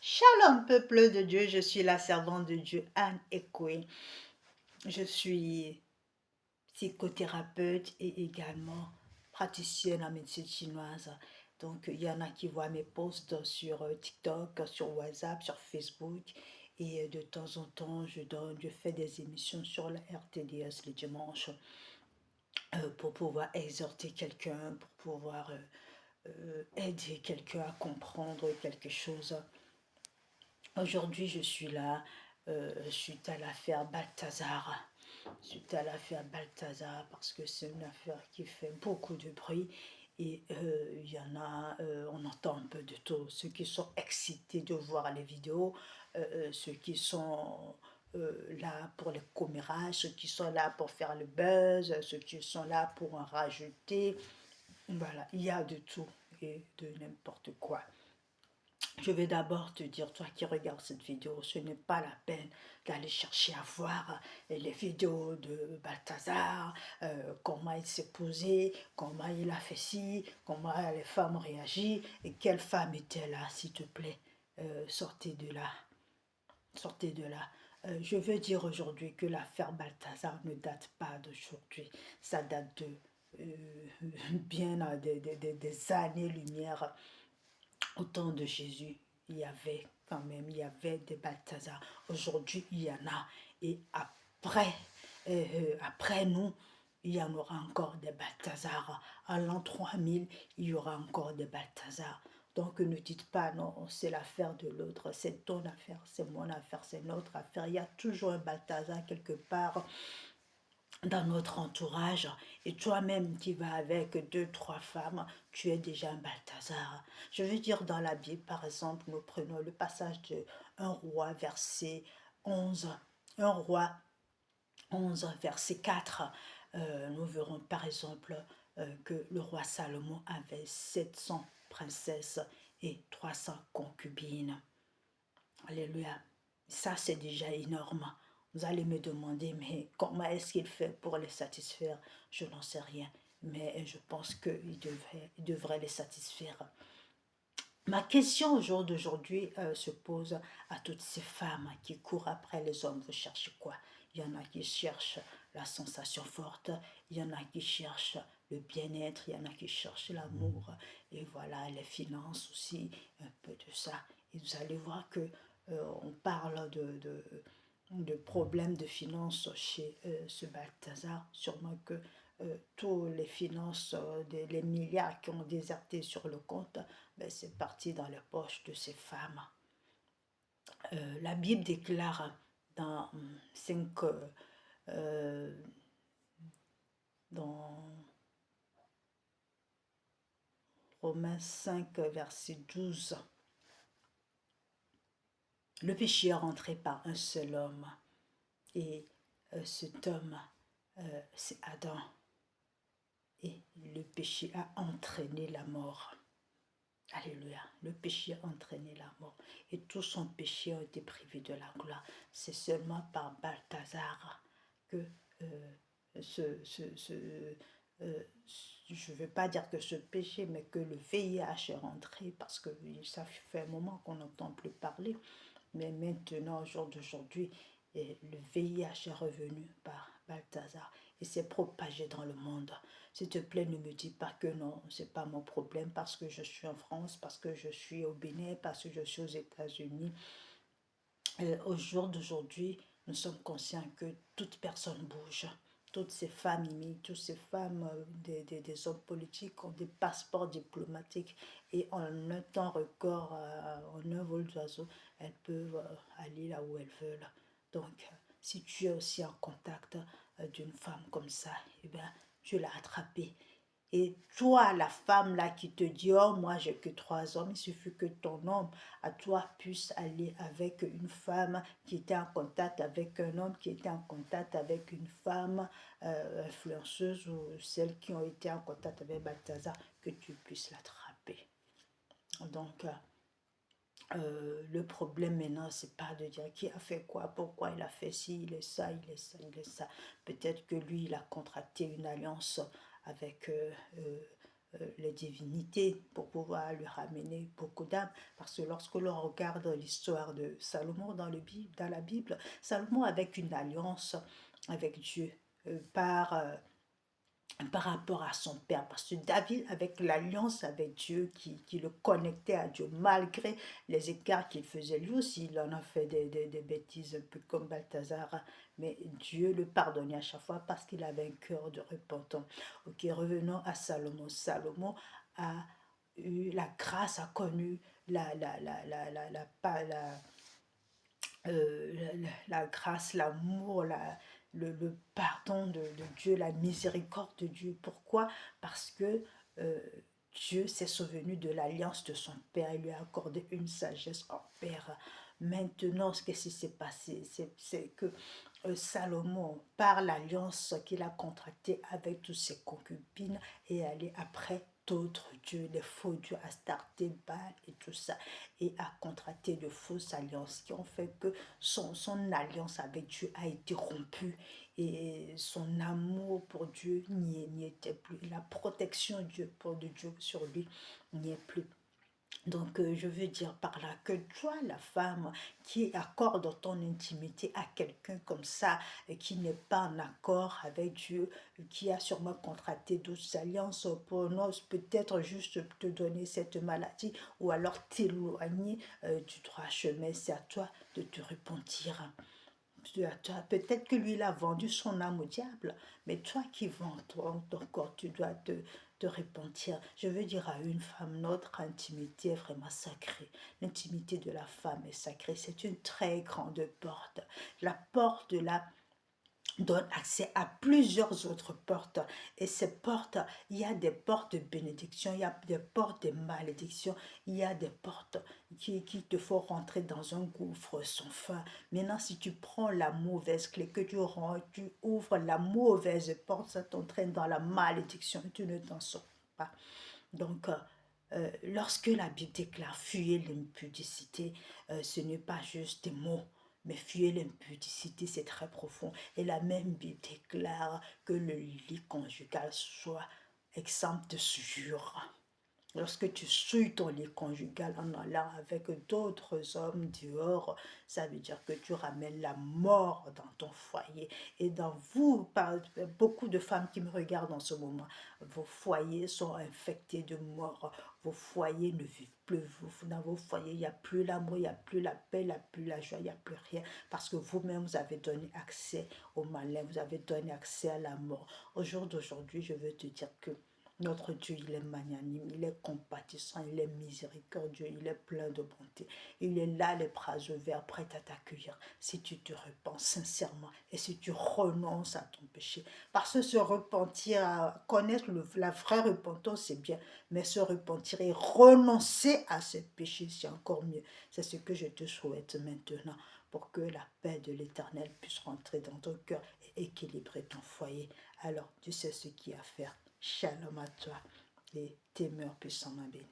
Shalom peuple de Dieu, je suis la servante de Dieu Anne Ekwe. Je suis psychothérapeute et également praticienne en médecine chinoise. Donc il y en a qui voient mes posts sur TikTok, sur WhatsApp, sur Facebook et de temps en temps je fais des émissions sur la RTDS les dimanches pour pouvoir exhorter quelqu'un, pour pouvoir aider quelqu'un à comprendre quelque chose. Aujourd'hui, je suis là suite à l'affaire Balthazar. Suite à l'affaire Balthazar, parce que c'est une affaire qui fait beaucoup de bruit. Et il y en a, on entend un peu de tout. Ceux qui sont excités de voir les vidéos, ceux qui sont là pour les commérages, ceux qui sont là pour faire le buzz, ceux qui sont là pour en rajouter. Voilà, il y a de tout et de n'importe quoi. Je vais d'abord te dire, toi qui regardes cette vidéo, ce n'est pas la peine d'aller chercher à voir les vidéos de Balthazar, comment il s'est posé, comment il a fait ci, comment les femmes réagissent, et quelle femme était là, s'il te plaît. Sortez de là, sortez de là. Je veux dire aujourd'hui que l'affaire Balthazar ne date pas d'aujourd'hui, ça date de bien des années-lumière. Au temps de Jésus, il y avait quand même, il y avait des Balthazar. Aujourd'hui, il y en a. Et après nous, il y en aura encore des Balthazar. En l'an 3000, il y aura encore des Balthazar. Donc ne dites pas non, c'est l'affaire de l'autre, c'est ton affaire, c'est mon affaire, c'est notre affaire. Il y a toujours un Balthazar quelque part dans notre entourage, et toi-même qui vas avec deux, trois femmes, tu es déjà un Balthazar. Je veux dire, dans la Bible, par exemple, nous prenons le passage de 1 roi, verset 11. 1 roi 11, verset 4. Nous verrons par exemple que le roi Salomon avait 700 princesses et 300 concubines. Alléluia. Ça, c'est déjà énorme. Vous allez me demander, mais comment est-ce qu'il fait pour les satisfaire? Je n'en sais rien, mais je pense qu'il devrait les satisfaire. Ma question au jour d'aujourd'hui se pose à toutes ces femmes qui courent après les hommes. Vous cherchez quoi? Il y en a qui cherchent la sensation forte, il y en a qui cherchent le bien-être, il y en a qui cherchent l'amour, et voilà, les finances aussi, un peu de ça. Et vous allez voir que on parle de problèmes de finances chez ce Balthazar, sûrement que tous les finances, les milliards qui ont déserté sur le compte, ben, c'est parti dans les poches de ces femmes. La Bible déclare dans 5, dans Romains 5, verset 12, le péché est rentré par un seul homme, et cet homme, c'est Adam, et le péché a entraîné la mort. Alléluia. Le péché a entraîné la mort. Et tous son péché ont été privés de la gloire. C'est seulement par Balthazar que je ne veux pas dire que ce péché, mais que le VIH est rentré, parce que ça fait un moment qu'on n'entend plus parler. Mais maintenant, au jour d'aujourd'hui, le VIH est revenu par Balthazar et s'est propagé dans le monde. S'il te plaît, ne me dis pas que non, c'est pas mon problème parce que je suis en France, parce que je suis au Bénin, parce que je suis aux États-Unis. Au jour d'aujourd'hui, nous sommes conscients que toute personne bouge. Toutes ces femmes toutes ces femmes, des hommes politiques ont des passeports diplomatiques, et en un temps record, en un vol d'oiseau, elles peuvent aller là où elles veulent. Donc, si tu es aussi en contact d'une femme comme ça, eh bien, tu l'as attrapée. Et toi, la femme là qui te dit, oh, moi j'ai que 3 hommes, il suffit que ton homme à toi puisse aller avec une femme qui était en contact avec un homme, qui était en contact avec une femme influenceuse, ou celles qui ont été en contact avec Balthazar, que tu puisses l'attraper. Donc, le problème maintenant, c'est pas de dire qui a fait quoi, pourquoi il a fait ci, il est ça, il est ça, il est ça. Peut-être que lui, il a contracté une alliance avec les divinités pour pouvoir lui ramener beaucoup d'âmes. Parce que lorsque l'on regarde l'histoire de Salomon dans la Bible, Salomon avec une alliance avec Dieu par rapport à son père, parce que David, avec l'alliance avec Dieu qui le connectait à Dieu, malgré les écarts qu'il faisait, lui aussi, il en a fait des bêtises, un peu comme Balthazar, mais Dieu le pardonnait à chaque fois parce qu'il avait un cœur de repentant. Ok, revenons à Salomon. Salomon a eu la grâce, a connu la grâce, l'amour, le pardon de Dieu, la miséricorde de Dieu. Pourquoi? Parce que euh, Dieu s'est souvenu de l'alliance de son Père et lui a accordé une sagesse en Père. Maintenant, ce qui s'est passé, c'est que Salomon, par l'alliance qu'il a contractée avec toutes ses concubines, est allé après d'autres dieux, les faux dieux, Astarté, Baal et tout ça, et a contracté de fausses alliances qui ont fait que son alliance avec Dieu a été rompue et son amour pour Dieu n'y était plus. La protection de Dieu sur lui n'y est plus. Donc, je veux dire par là que toi, la femme qui accorde ton intimité à quelqu'un comme ça, et qui n'est pas en accord avec Dieu, qui a sûrement contracté d'autres alliances pour nous, peut-être juste te donner cette maladie, ou alors t'éloigner du droit chemin, c'est à toi de te repentir. Peut-être que lui, il a vendu son âme au diable, mais toi qui vends ton corps, tu dois te repentir. Je veux dire à une femme, notre intimité est vraiment sacrée. L'intimité de la femme est sacrée. C'est une très grande porte. La porte de la donne accès à plusieurs autres portes. Et ces portes, il y a des portes de bénédiction, il y a des portes de malédiction, il y a des portes qui te font rentrer dans un gouffre sans fin. Maintenant, si tu prends la mauvaise clé, que tu ouvres la mauvaise porte, ça t'entraîne dans la malédiction et tu ne t'en sors pas. Donc, lorsque la Bible déclare fuyez l'impudicité, ce n'est pas juste des mots, mais fuyez l'impudicité, c'est très profond. Et la même Bible déclare que le lit conjugal soit exempt de souillure. Lorsque tu souilles ton lit conjugal en allant avec d'autres hommes dehors, ça veut dire que tu ramènes la mort dans ton foyer. Et dans vous, beaucoup de femmes qui me regardent en ce moment, vos foyers sont infectés de mort. Vos foyers ne vivent plus. Dans vos foyers, il n'y a plus l'amour, il n'y a plus la paix, il n'y a plus la joie, il n'y a plus rien. Parce que vous-même, vous avez donné accès au malin, vous avez donné accès à la mort. Au jour d'aujourd'hui, je veux te dire que notre Dieu, il est magnanime, il est compatissant, il est miséricordieux, il est plein de bonté. Il est là, les bras ouverts, prêt à t'accueillir si tu te repens sincèrement et si tu renonces à ton péché. Parce que se repentir, connaître la vraie repentance, c'est bien, mais se repentir et renoncer à ce péché, c'est encore mieux. C'est ce que je te souhaite maintenant pour que la paix de l'Éternel puisse rentrer dans ton cœur et équilibrer ton foyer. Alors, tu sais ce qu'il y a à faire. Shalom à toi et demeure puissamment béni.